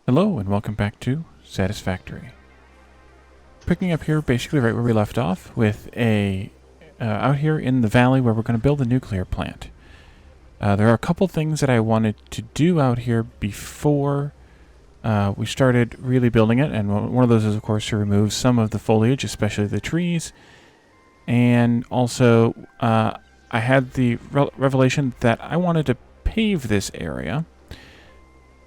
Hello and welcome back to Satisfactory. Picking up here basically right where we left off with out here in the valley where we're going to build a nuclear plant. There are a couple things that I wanted to do out here before we started really building it, and one of those is of course to remove some of the foliage, especially the trees, and also I had the revelation that I wanted to pave this area,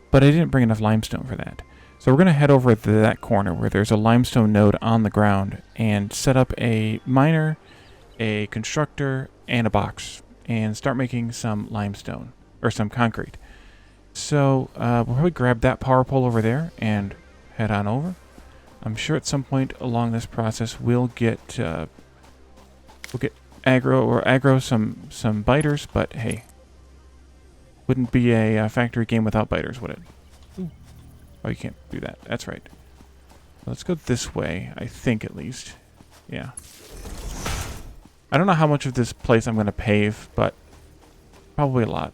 but I didn't bring enough limestone for that. So we're going to head over to that corner where there's a limestone node on the ground and set up a miner, a constructor, and a box, and start making some limestone, or some concrete. So we'll probably grab that power pole over there and head on over. I'm sure at some point along this process we'll get aggro some biters, but hey, wouldn't be a factory game without biters, would it? Ooh. Oh, you can't do that. That's right. Let's go this way, I think at least. Yeah. I don't know how much of this place I'm going to pave, but probably a lot.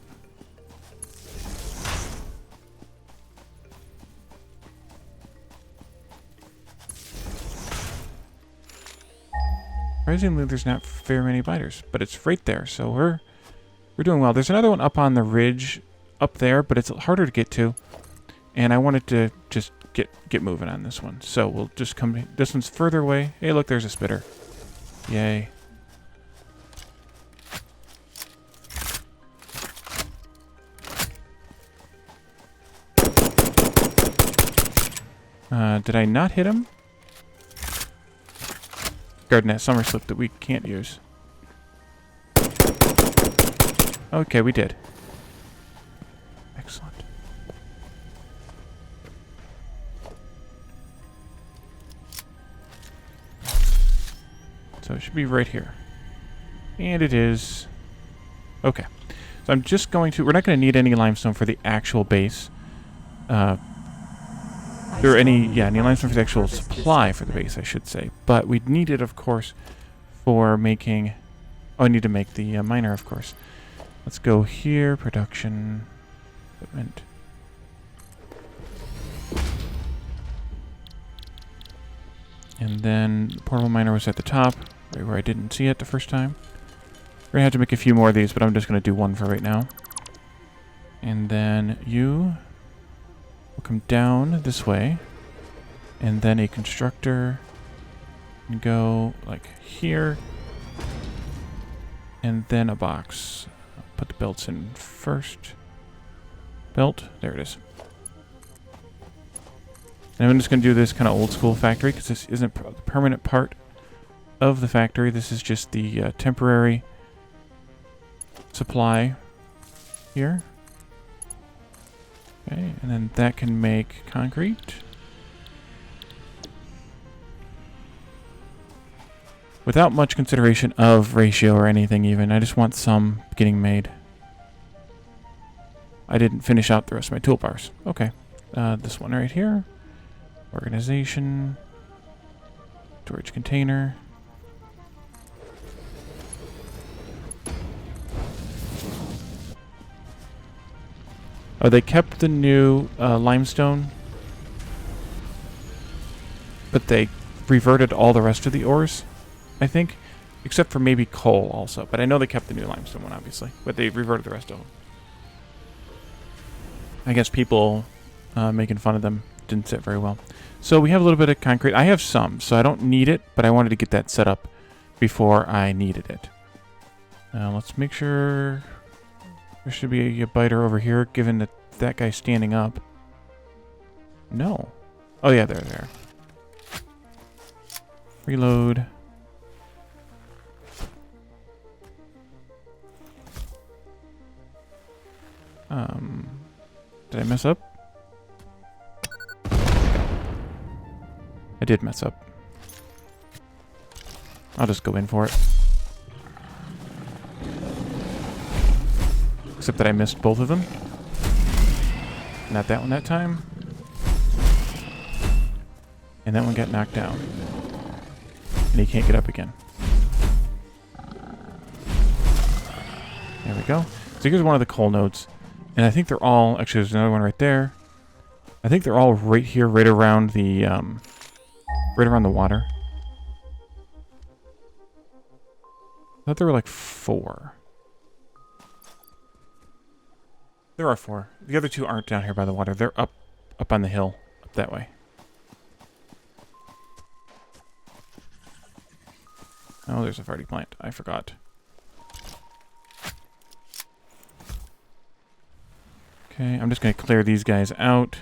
Surprisingly, there's not very many biters, but it's right there, so we're doing well. There's another one up on the ridge up there, but it's harder to get to. And I wanted to just get moving on this one. So we'll just come... This one's further away. Hey, look, there's a spitter. Yay. Did I not hit him? Guarding that summer slip that we can't use. Okay, we did. Excellent. So it should be right here. And it is. Okay. So I'm just going to... We're not going to need any limestone for the actual base. Any limestone for the actual supply for the base, I should say. But we need it, of course, for making... Oh, I need to make the miner, of course. Let's go here, production, equipment. And then the portable miner was at the top, right where I didn't see it the first time. We're gonna have to make a few more of these, but I'm just gonna do one for right now. And then you will come down this way, and then a constructor and go like here, and then a box. Put the belts in first. Belt. There it is. And I'm just going to do this kind of old school factory because this isn't the permanent part of the factory. This is just the temporary supply here. Okay, and then that can make concrete. Without much consideration of ratio or anything even. I just want some getting made. I didn't finish out the rest of my toolbars. Okay. This one right here. Organization. Storage container. Oh, they kept the new limestone. But they reverted all the rest of the ores, I think, except for maybe coal also. But I know they kept the new limestone one, obviously. But they reverted the rest of them. I guess people making fun of them didn't sit very well. So we have a little bit of concrete. I have some, so I don't need it, but I wanted to get that set up before I needed it. Let's make sure there should be a biter over here, given that that guy's standing up. No. Oh yeah, there. Reload. Did I mess up? I did mess up. I'll just go in for it. Except that I missed both of them. Not that one that time. And that one got knocked down. And he can't get up again. There we go. So here's one of the coal nodes. And I think they're all... Actually, there's another one right there. I think they're all right here, right around the water. I thought there were like 4. There are 4. The other 2 aren't down here by the water. They're up on the hill, up that way. Oh, there's a farty plant. I forgot. Okay, I'm just going to clear these guys out.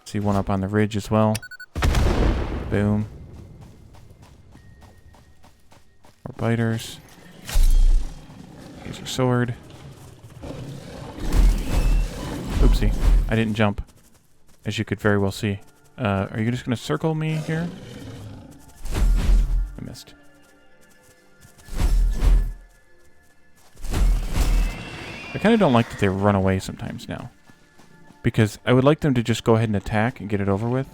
See one up on the ridge as well. Boom. More biters. Here's your sword. Oopsie. I didn't jump, as you could very well see. Are you just going to circle me here? I missed. I kind of don't like that they run away sometimes now. Because I would like them to just go ahead and attack and get it over with.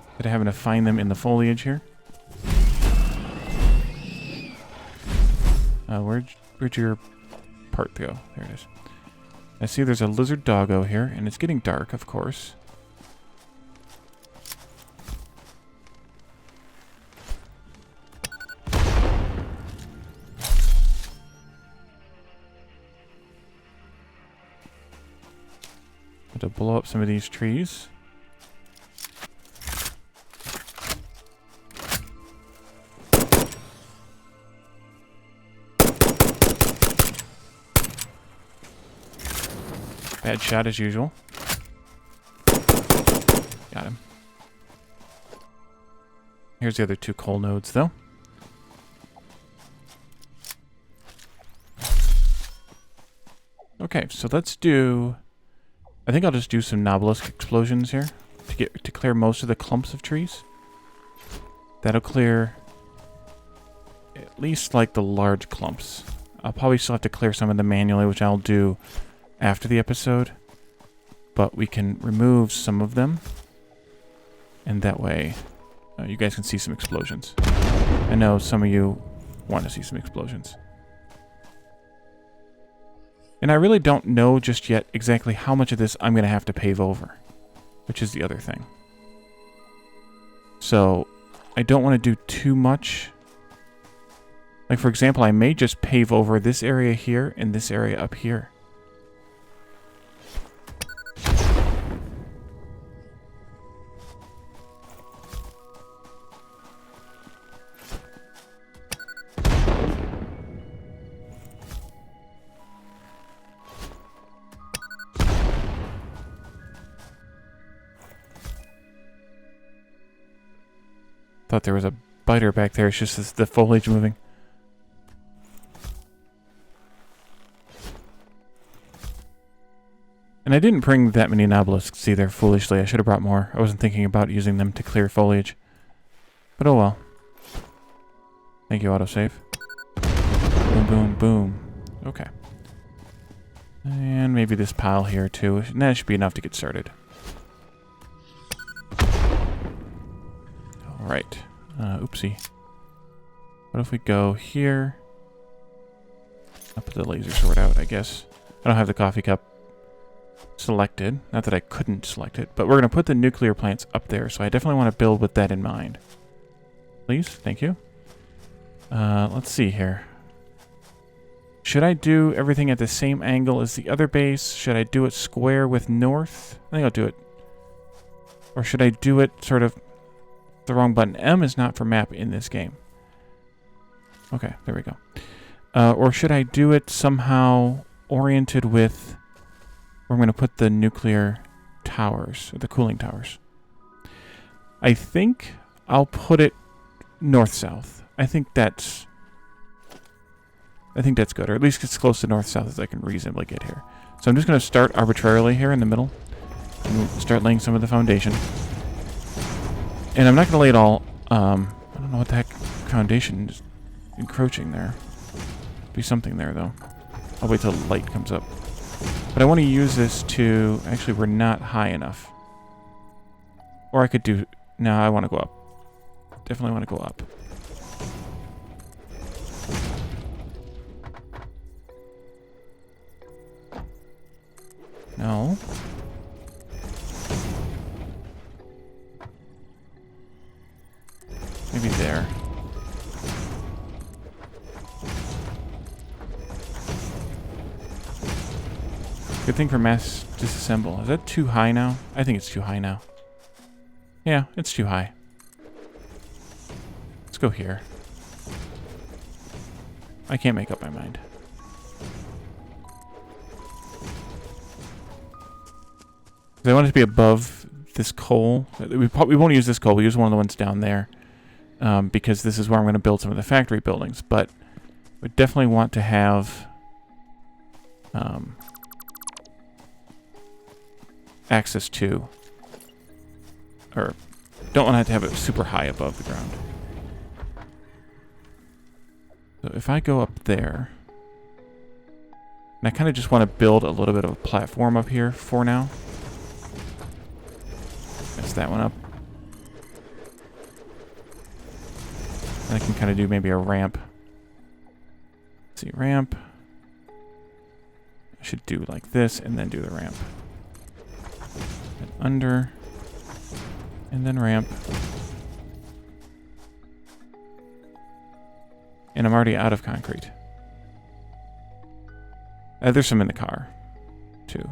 Instead of having to find them in the foliage here. Where'd your part go? There it is. I see there's a lizard doggo here, and it's getting dark, of course. To blow up some of these trees. Bad shot as usual. Got him. Here's the other 2 coal nodes, though. Okay, so let's do... I think I'll just do some Nobelisk explosions here to clear most of the clumps of trees. That'll clear at least like the large clumps. I'll probably still have to clear some of them manually, which I'll do after the episode. But we can remove some of them. And that way you guys can see some explosions. I know some of you want to see some explosions. And I really don't know just yet exactly how much of this I'm going to have to pave over, which is the other thing. So I don't want to do too much. Like, for example, I may just pave over this area here and this area up here. Thought there was a biter back there. It's just the foliage moving. And I didn't bring that many Nobelisks either, foolishly. I should have brought more. I wasn't thinking about using them to clear foliage. But oh well. Thank you, autosave. Boom, boom, boom. Okay. And maybe this pile here too. And that should be enough to get started. Right. Oopsie. What if we go here? I'll put the laser sword out, I guess. I don't have the coffee cup selected. Not that I couldn't select it, but we're going to put the nuclear plants up there, so I definitely want to build with that in mind. Please? Thank you. Let's see here. Should I do everything at the same angle as the other base? Should I do it square with north? I think I'll do it. Or should I do it sort of... The wrong button. M is not for map in this game. Okay, there we go. Or should I do it somehow oriented with where I'm going to put the nuclear towers, or the cooling towers? I think I'll put it north-south. I think that's good, or at least as close to north-south as I can reasonably get here. So I'm just going to start arbitrarily here in the middle and start laying some of the foundation. And I'm not going to lay it all, I don't know what the heck foundation is encroaching there. Be something there, though. I'll wait till the light comes up. But I want to use this to... Actually, we're not high enough. Or I could do... No, I want to go up. Definitely want to go up. No. Maybe there. Good thing for mass disassemble. Is that too high now? I think it's too high now. Yeah, it's too high. Let's go here. I can't make up my mind. I want it to be above this coal. We won't use this coal. We'll use one of the ones down there. Because this is where I'm going to build some of the factory buildings. But we definitely want to have access to, or don't want to have it super high above the ground. So if I go up there, and I kind of just want to build a little bit of a platform up here for now. Mess that one up. And I can kind of do maybe a ramp. Let's see, ramp. I should do like this and then do the ramp. And under. And then ramp. And I'm already out of concrete. There's some in the car, too.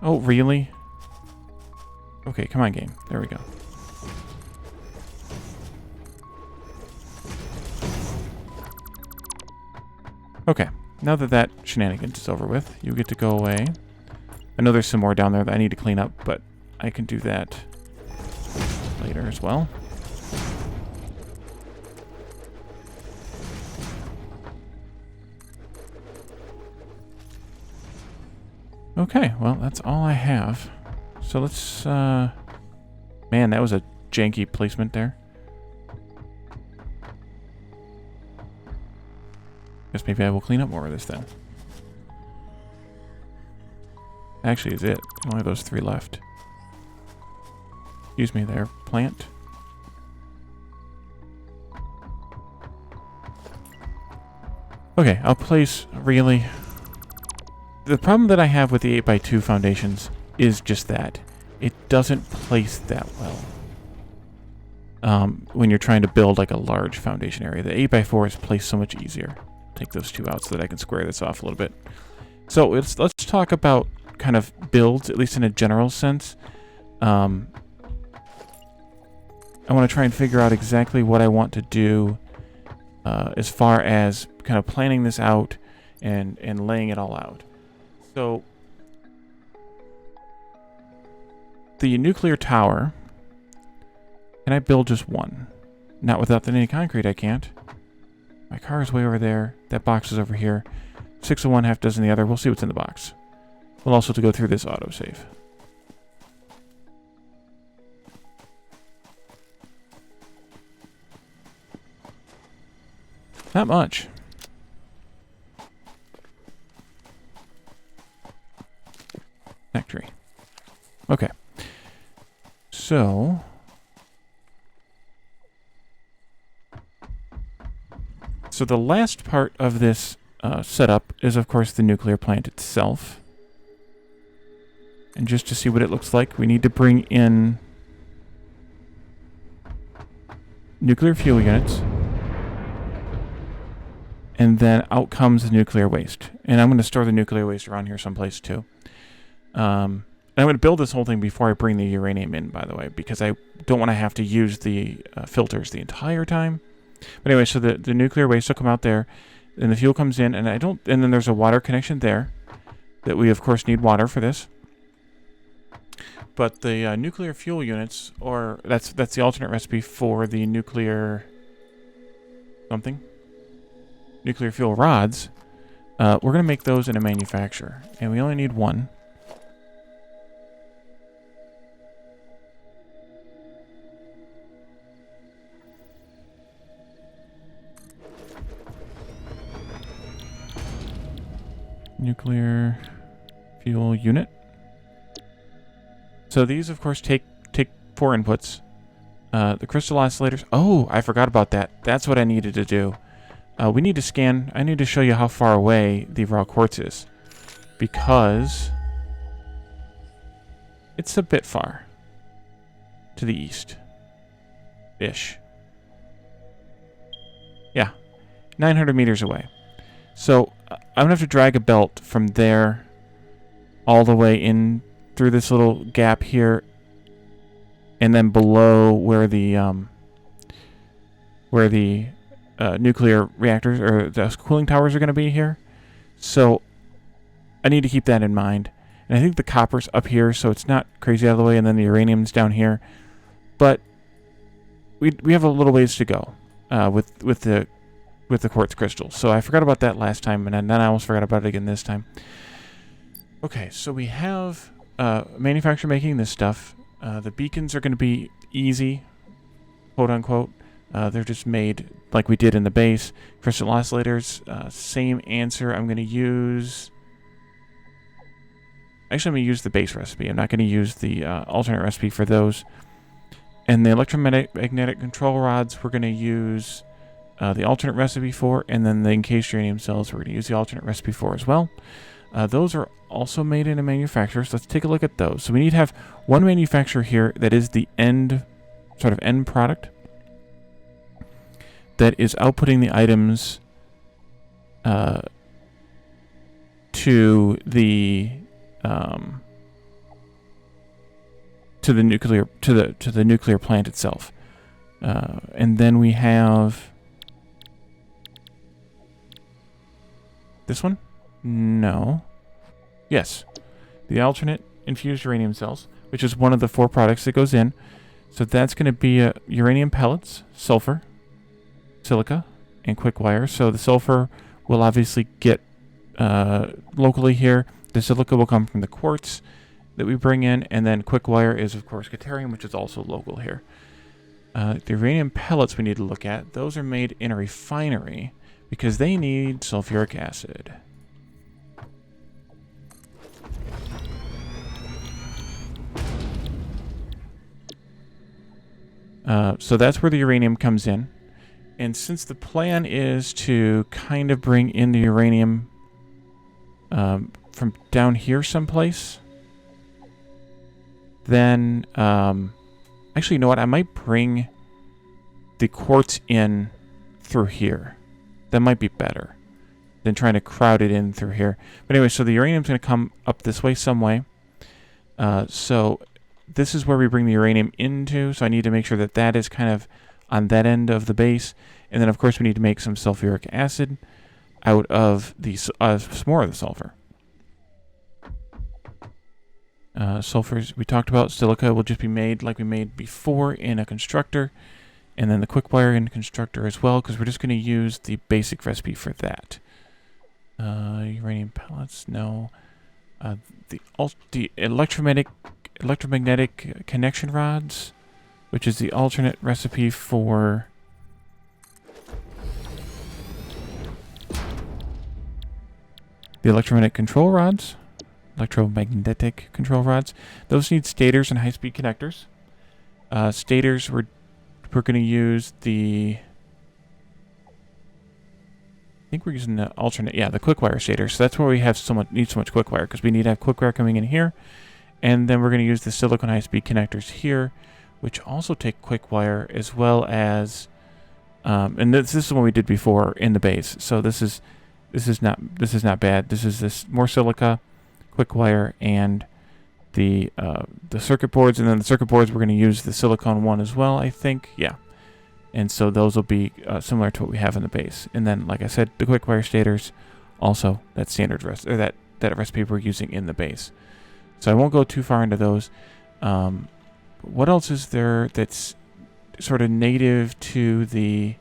Oh, really? Okay, come on, game. There we go. Okay, now that that shenanigans is over with, you get to go away. I know there's some more down there that I need to clean up, but I can do that later as well. Okay, well, that's all I have. So let's, man, that was a janky placement there. Guess maybe I will clean up more of this then. Actually, is it. Only those 3 left. Excuse me there, plant. Okay, I'll place, really. The problem that I have with the 8x2 foundations is just that. It doesn't place that well. When you're trying to build like a large foundation area. The 8x4 is placed so much easier. Take those 2 out so that I can square this off a little bit. So let's talk about kind of builds, at least in a general sense. I want to try and figure out exactly what I want to do as far as kind of planning this out and laying it all out. So the nuclear tower, can I build just one? Not without any concrete, I can't. My car is way over there. That box is over here. 6 of one, half dozen the other. We'll see what's in the box. We'll also have to go through this autosave. Not much. Factory. Okay. So the last part of this setup is, of course, the nuclear plant itself. And just to see what it looks like, we need to bring in nuclear fuel units. And then out comes the nuclear waste. And I'm going to store the nuclear waste around here someplace, too. And I'm going to build this whole thing before I bring the uranium in, by the way, because I don't want to have to use the filters the entire time. But anyway, so the nuclear waste will come out there, and the fuel comes in, and then there's a water connection there that we, of course, need water for this. But the nuclear fuel units, or that's the alternate recipe for the nuclear something. Nuclear fuel rods. We're going to make those in a manufacturer, and we only need one. Nuclear fuel unit. So these, of course, take 4 inputs. The crystal oscillators. Oh, I forgot about that. That's what I needed to do. we need to scan. I need to show you how far away the raw quartz is, because it's a bit far to the east-ish. Yeah, 900 meters away. So I'm going to have to drag a belt from there all the way in through this little gap here, and then below where the nuclear reactors or the cooling towers are going to be here. So I need to keep that in mind. And I think the copper's up here, so it's not crazy out of the way, and then the uranium's down here. But we have a little ways to go with the quartz crystals. So I forgot about that last time, and then I almost forgot about it again this time. Okay, so we have manufacturer making this stuff. The beacons are going to be easy, quote unquote. They're just made like we did in the base. Crystal oscillators, same answer. I'm going to use... Actually, I'm going to use the base recipe. I'm not going to use the alternate recipe for those. And the electromagnetic control rods, we're going to use the alternate recipe for, and then the encased uranium cells, we're going to use the alternate recipe for as well. Those are also made in a manufacturer, so let's take a look at those. So we need to have one manufacturer here that is the end product that is outputting the items to the nuclear plant itself. And then we have this one? No. Yes. The alternate infused uranium cells, which is one of the 4 products that goes in. So that's going to be uranium pellets, sulfur, silica, and quick wire. So the sulfur will obviously get locally here. The silica will come from the quartz that we bring in, and then quick wire is, of course, Caterium, which is also local here. The uranium pellets we need to look at. Those are made in a refinery because they need sulfuric acid. So that's where the uranium comes in. And since the plan is to kind of bring in the uranium from down here someplace, then actually, you know what? I might bring the quartz in through here. That might be better than trying to crowd it in through here. But anyway, so the uranium's going to come up this way some way. So this is where we bring the uranium into. So I need to make sure that that is kind of on that end of the base. And then, of course, we need to make some sulfuric acid out of the some more of the sulfur. Sulfurs, we talked about. Silica will just be made like we made before in a constructor. And then the quick wire in constructor as well, because we're just going to use the basic recipe for that. Uranium pellets, no. The electromagnetic connection rods, which is the alternate recipe for the electromagnetic control rods. Electromagnetic control rods. Those need stators and high-speed connectors. Stators, we're going to use the... I think we're using the alternate... Yeah, the quick wire stator. So that's where we have need so much quick wire, because we need to have quick wire coming in here. And then we're going to use the silicon high-speed connectors here, which also take quick wire, as well as... and this is what we did before in the base. So this is not bad. This is more silica, quick wire, and the circuit boards. And then the circuit boards, we're going to use the silicon one as well, I think. Yeah. And so those will be similar to what we have in the base. And then, like I said, the quick wire stators, also that standard that recipe we're using in the base. So I won't go too far into those. What else is there that's sort of native to the...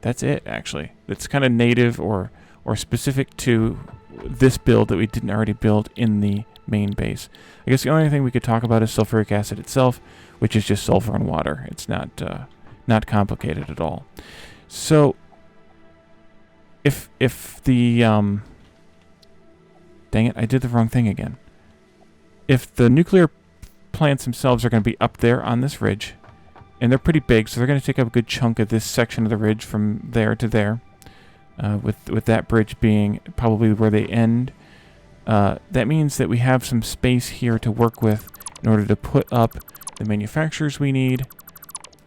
That's it, actually. That's kind of native or specific to this build that we didn't already build in the main base. I guess the only thing we could talk about is sulfuric acid itself, which is just sulfur and water. It's not complicated at all. So if the dang it, I did the wrong thing again. If the nuclear plants themselves are going to be up there on this ridge, and they're pretty big, so they're going to take up a good chunk of this section of the ridge from there to there. with that bridge being probably where they end. That means that we have some space here to work with in order to put up the manufacturers we need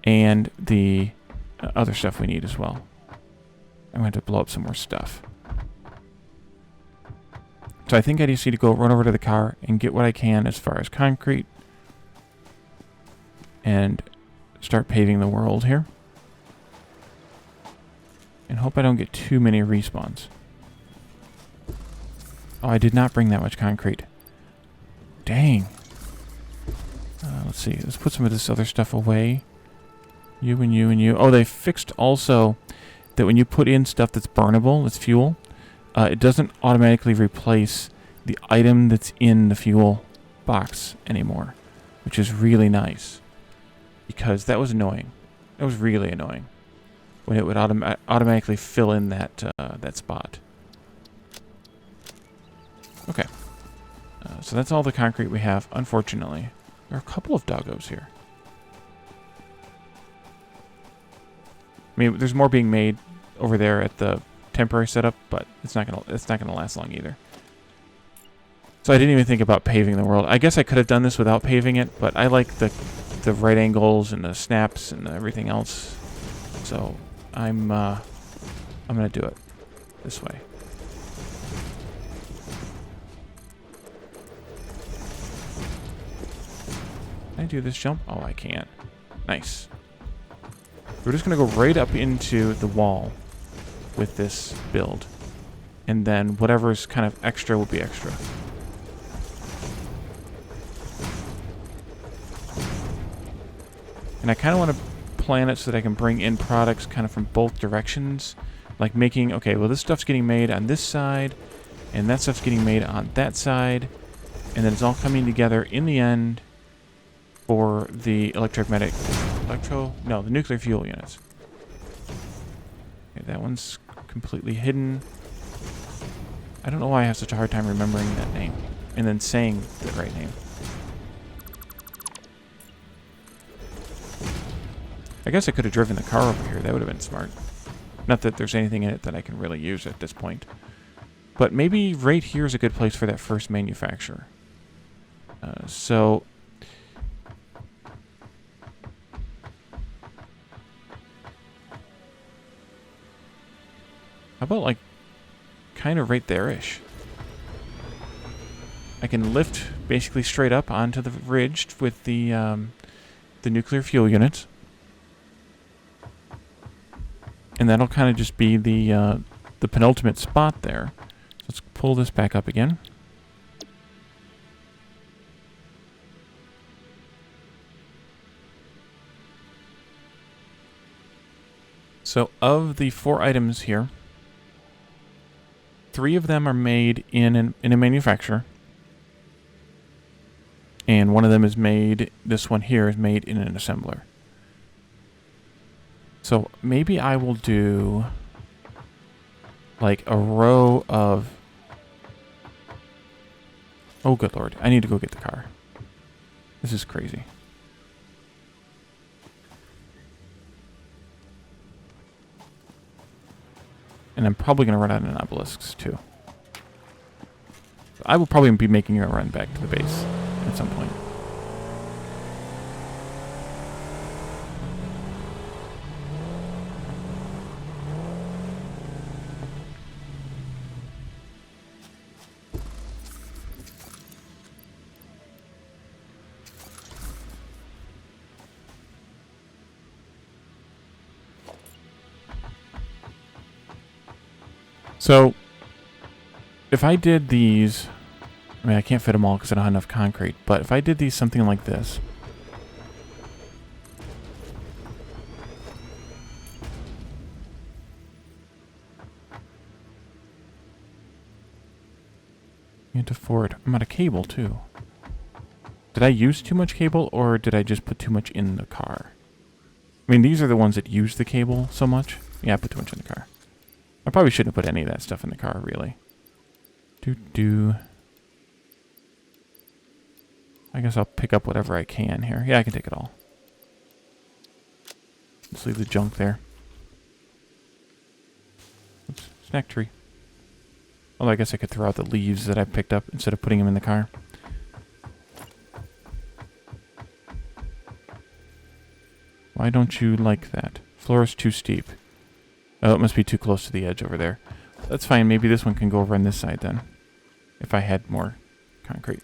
and the other stuff we need as well. I'm going to blow up some more stuff. So I think I just need to go run over to the car and get what I can as far as concrete and start paving the world here. And hope I don't get too many respawns. Oh, I did not bring that much concrete. Dang. Let's see. Let's put some of this other stuff away. You and you and you. Oh, they fixed also that when you put in stuff that's burnable, that's fuel, it doesn't automatically replace the item that's in the fuel box anymore, which is really nice. Because that was annoying. That was really annoying. When it would automatically fill in that that spot. Okay. So that's all the concrete we have, unfortunately. There are a couple of doggos here. I mean, there's more being made over there at the temporary setup, but it's not gonna last long either. So I didn't even think about paving the world. I guess I could have done this without paving it, but I like the right angles and the snaps and everything else. So I'm gonna do it this way. Can I do this jump? Oh, I can't. Nice. We're just going to go right up into the wall with this build. And then whatever's kind of extra will be extra. And I kind of want to plan it so that I can bring in products kind of from both directions. Like making, okay, well this stuff's getting made on this side, and that stuff's getting made on that side. And then it's all coming together in the end for the the nuclear fuel units. Okay, that one's completely hidden. I don't know why I have such a hard time remembering that name and then saying the right name. I guess I could have driven the car over here. That would have been smart. Not that there's anything in it that I can really use at this point. But maybe right here is a good place for that first manufacturer. So how about like kind of right there-ish? I can lift basically straight up onto the ridge with the nuclear fuel units. And that'll kind of just be the penultimate spot there. So let's pull this back up again. So of the 4 items here, 3 of them are made in a manufacturer. And one of them is made, this one here is made in an assembler. So maybe I will do like a row of... Oh, good lord. I need to go get the car. This is crazy. And I'm probably going to run out of obelisks, too. I will probably be making a run back to the base at some point. So, if I did these, I mean, I can't fit them all because I don't have enough concrete, but if I did these something like this, into Ford. I'm out of cable too. Did I use too much cable, or did I just put too much in the car? I mean, these are the ones that use the cable so much. Yeah, I put too much in the car. I probably shouldn't have put any of that stuff in the car, really. I guess I'll pick up whatever I can here. Yeah, I can take it all. Just leave the junk there. Oops, Snack tree. Although I guess I could throw out the leaves that I picked up instead of putting them in the car. Why don't you like that? Floor is too steep. Oh, it must be too close to the edge over there. That's fine. Maybe this one can go over on this side then. If I had more concrete.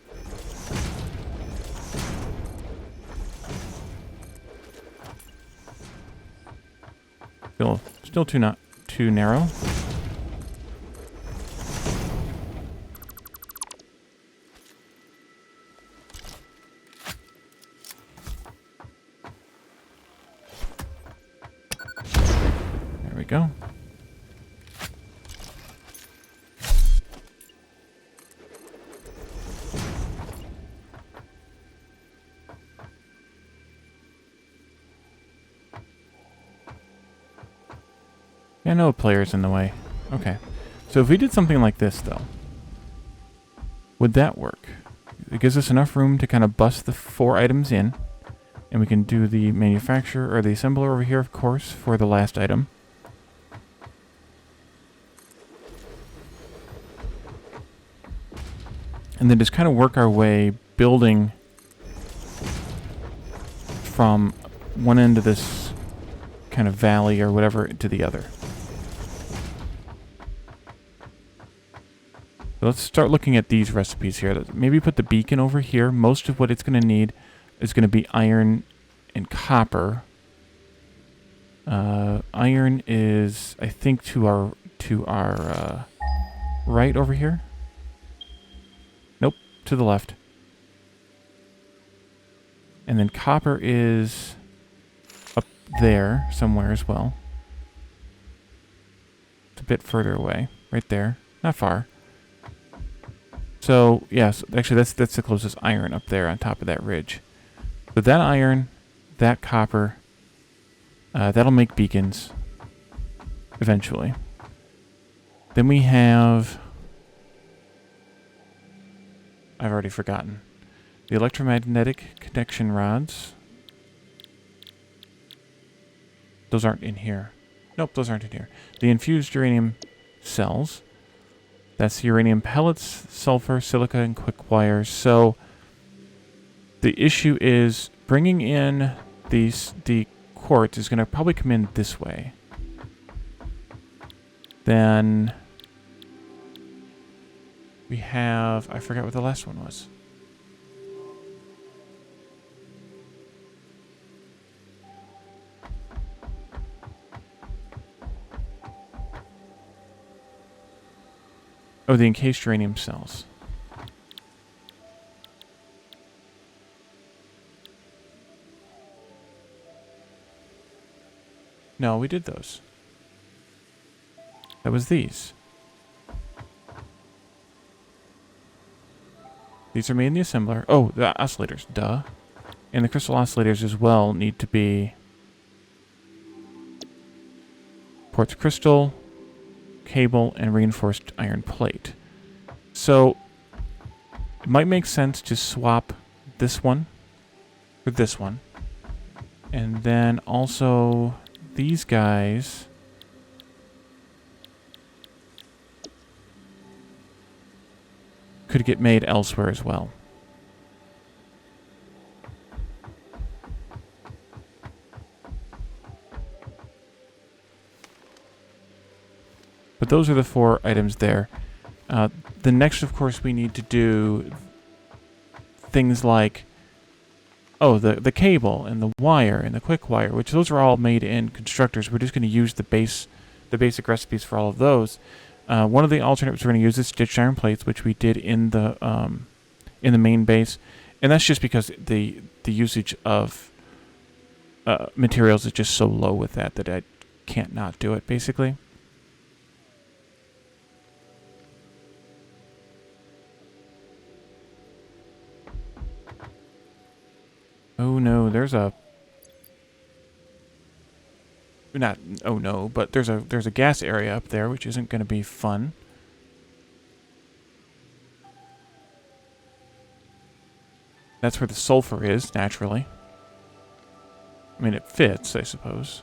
Still too narrow. There we go. Yeah, no players in the way. Okay. So if we did something like this, though, would that work? It gives us enough room to kind of bust the 4 items in, and we can do the manufacturer or the assembler over here, of course, for the last item. And then just kind of work our way building from one end of this kind of valley or whatever to the other. Let's start looking at these recipes here. Maybe put the beacon over here. Most of what it's going to need is going to be iron and copper. Iron is, I think, to our right over here. Nope, to the left. And then copper is up there somewhere as well. It's a bit further away, right there. Not far. So, yes, actually that's the closest iron up there on top of that ridge. So that iron, that copper, that'll make beacons eventually. Then we have... I've already forgotten. The electromagnetic connection rods. Those aren't in here. Nope, those aren't in here. The infused uranium cells. That's uranium pellets, sulfur, silica, and quick wires. So the issue is bringing in the quartz is going to probably come in this way. Then we have, I forgot what the last one was. Oh, the encased uranium cells. No, we did those. That was these. These are made in the assembler. Oh, the oscillators, duh. And the crystal oscillators as well need to be quartz crystal, cable, and reinforced iron plate. So it might make sense to swap this one for this one. And then also these guys could get made elsewhere as well. But those are the 4 items there. The next, of course, we need to do things like, oh, the cable and the wire and the quick wire, which those are all made in constructors. We're just going to use the basic recipes for all of those. One of the alternatives we're going to use is stitched iron plates, which we did in the main base, and that's just because the usage of materials is just so low with that I can't not do it, basically. Oh no, there's a... Not, oh no, but there's a gas area up there, which isn't going to be fun. That's where the sulfur is, naturally. I mean, it fits, I suppose.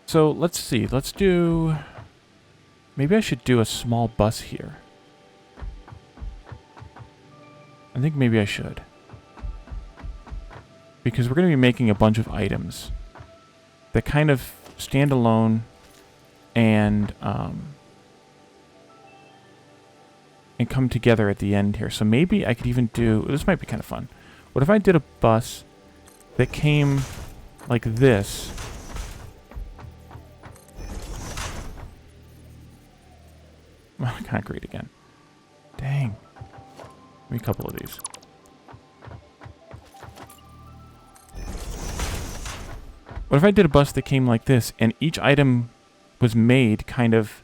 So let's see. Let's do... Maybe I should do a small bus here. I think maybe I should. Because we're going to be making a bunch of items that kind of stand alone and come together at the end here. So maybe I could even do... This might be kind of fun. What if I did a bus that came like this? Concrete again. Dang. Give me a couple of these. What if I did a bus that came like this, and each item was made kind of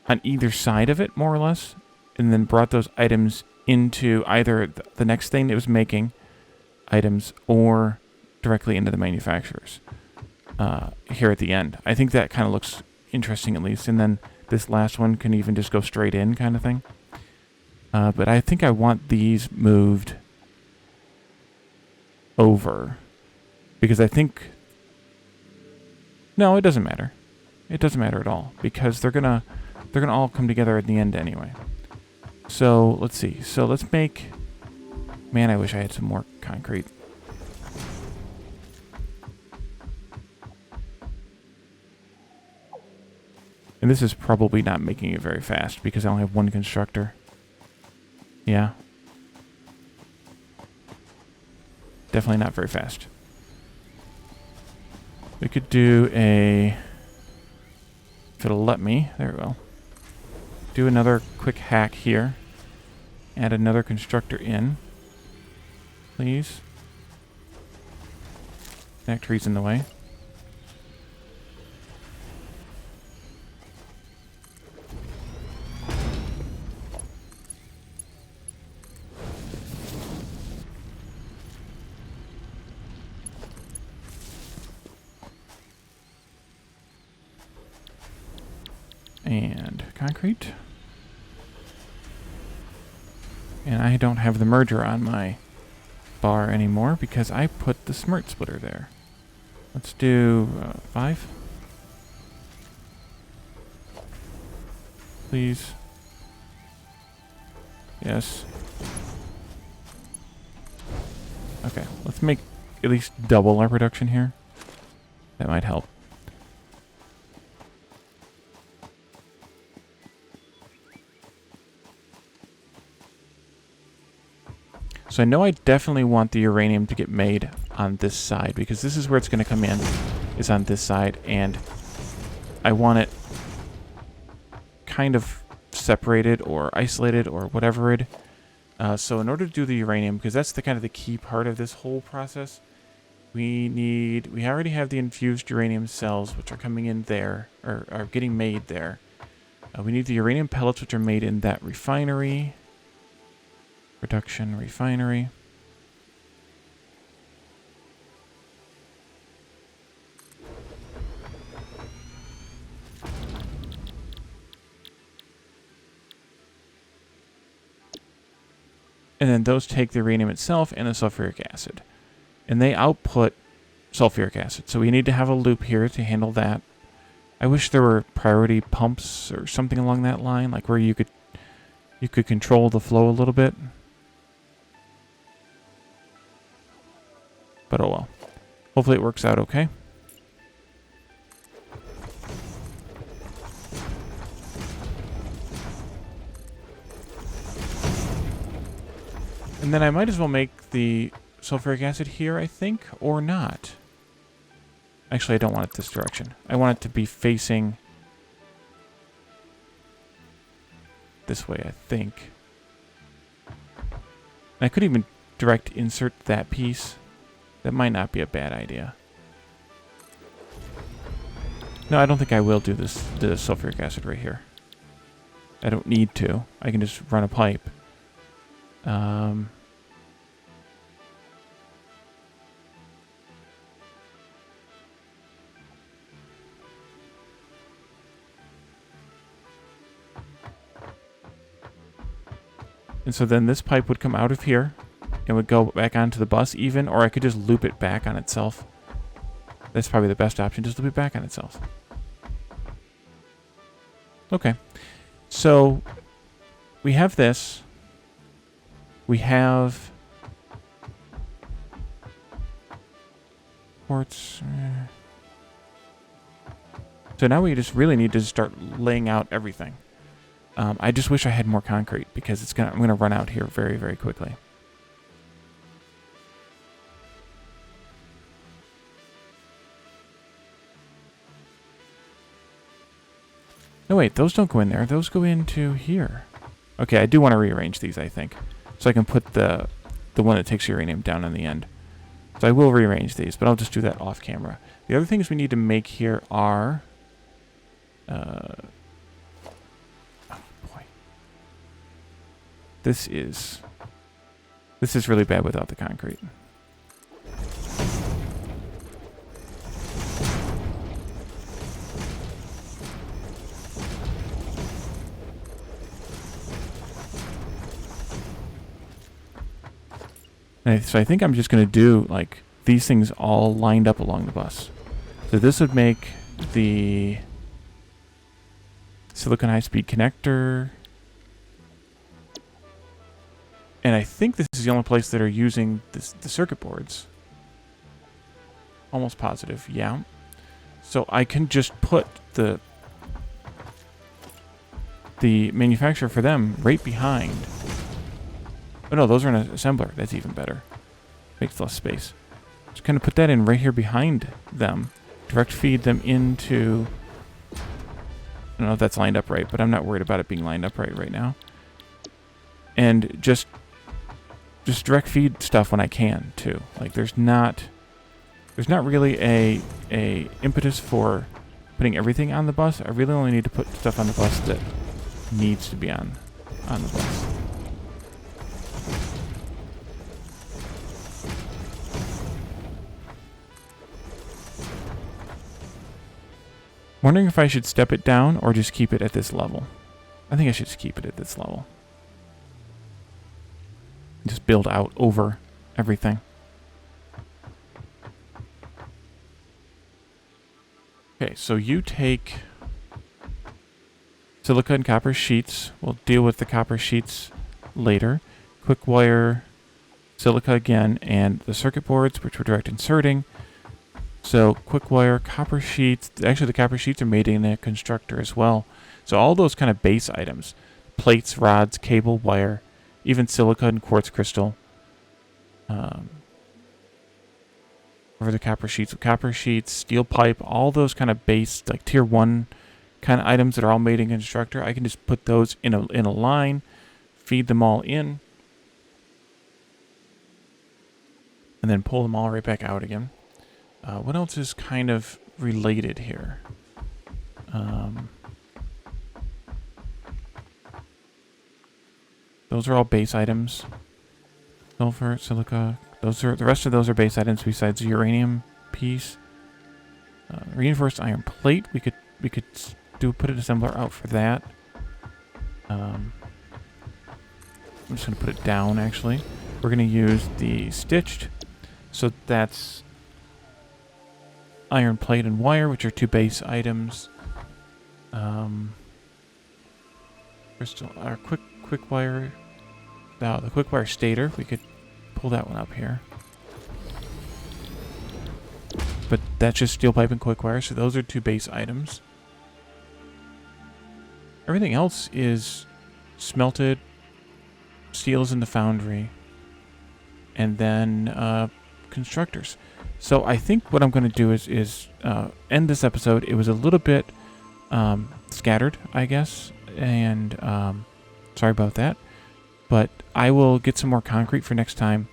on either side of it, more or less, and then brought those items into either the next thing that was making items or directly into the manufacturers here at the end. I think that kind of looks interesting at least, and then this last one can even just go straight in kind of thing. But I think I want these moved over because I think... No, it doesn't matter. It doesn't matter at all because they're gonna all come together at the end anyway. So let's see. So let's make... Man, I wish I had some more concrete. And this is probably not making it very fast because I only have one constructor. Yeah. Definitely not very fast. We could do a... If it'll let me. There we go. Do another quick hack here. Add another constructor in. Please. Factory's in the way. And concrete. And I don't have the merger on my bar anymore because I put the smart splitter there. Let's do 5. Please. Yes. Okay, let's make at least double our production here. That might help. So I know I definitely want the uranium to get made on this side because this is where it's going to come in, is on this side, and I want it kind of separated or isolated or whatever it. So in order to do the uranium, because that's the kind of the key part of this whole process, we already have the infused uranium cells which are coming in there, or are getting made there. We need the uranium pellets which are made in that refinery. Production refinery. And then those take the uranium itself and the sulfuric acid. And they output sulfuric acid. So we need to have a loop here to handle that. I wish there were priority pumps or something along that line, like where you could control the flow a little bit. But oh well. Hopefully it works out okay. And then I might as well make the sulfuric acid here, I think, or not. Actually, I don't want it this direction. I want it to be facing this way, I think. And I could even direct insert that piece. That might not be a bad idea. No, I don't think I will do the sulfuric acid right here. I don't need to. I can just run a pipe. And so then this pipe would come out of here. It would go back onto the bus even, or I could just loop it back on itself. That's probably the best option, just to be back on itself. Okay. So we have this. We have quartz. So now we just really need to start laying out everything. I just wish I had more concrete because I'm gonna run out here very, very quickly. No, wait, those don't go in there. Those go into here. Okay, I do want to rearrange these, I think. So I can put the one that takes uranium down on the end. So I will rearrange these, but I'll just do that off camera. The other things we need to make here are... oh, boy. This is really bad without the concrete. So I think I'm just going to do, like, these things all lined up along the bus. So this would make the silicon high-speed connector. And I think this is the only place that are using the circuit boards. Almost positive, yeah. So I can just put the manufacturer for them right behind. Oh no, those are an assembler. That's even better. Makes less space. Just kind of put that in right here behind them. Direct feed them into... I don't know if that's lined up right, but I'm not worried about it being lined up right now. And just direct feed stuff when I can too. Like there's not really a impetus for putting everything on the bus. I really only need to put stuff on the bus that needs to be on the bus. Wondering if I should step it down or just keep it at this level. I think I should just keep it at this level. Just build out over everything. Okay, so you take silica and copper sheets. We'll deal with the copper sheets later. Quick wire, silica again, and the circuit boards, which we're direct inserting. So quick wire, copper sheets. Actually, the copper sheets are made in a constructor as well. So all those kind of base items, plates, rods, cable, wire, even silica and quartz crystal. Over the copper sheets, steel pipe, all those kind of base, like tier 1 kind of items that are all made in constructor. I can just put those in a line, feed them all in, and then pull them all right back out again. What else is kind of related here? Those are all base items. Sulfur, silica. The rest of those are base items besides the uranium piece. Reinforced iron plate. We could put an assembler out for that. I'm just gonna put it down. Actually, we're gonna use the stitched. So that's iron plate and wire, which are 2 base items. Crystal, our quick wire. Now the quick wire stator, we could pull that one up here. But that's just steel pipe and quick wire, so those are 2 base items. Everything else is smelted. Steel is in the foundry. And then constructors. So I think what I'm going to do is end this episode. It was a little bit scattered, I guess, and sorry about that. But I will get some more concrete for next time.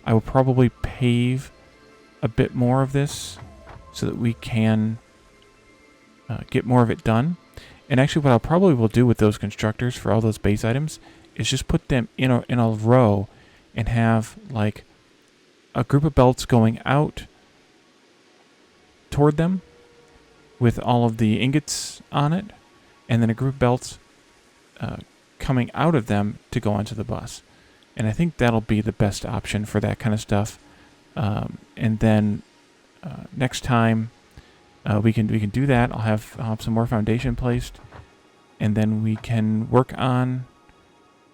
I will probably pave a bit more of this so that we can get more of it done. And actually what I probably will do with those constructors for all those base items is just put them in a row and have like a group of belts going out toward them with all of the ingots on it, and then a group of belts coming out of them to go onto the bus. And I think that'll be the best option for that kind of stuff. And then next time we can do that. I'll have some more foundation placed, and then we can work on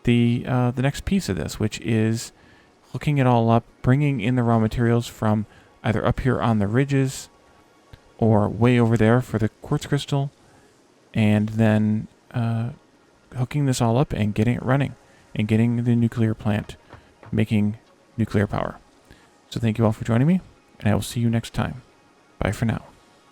the next piece of this, which is hooking it all up, bringing in the raw materials from either up here on the ridges or way over there for the quartz crystal, and then hooking this all up and getting it running and getting the nuclear plant making nuclear power. So thank you all for joining me, and I will see you next time. Bye for now.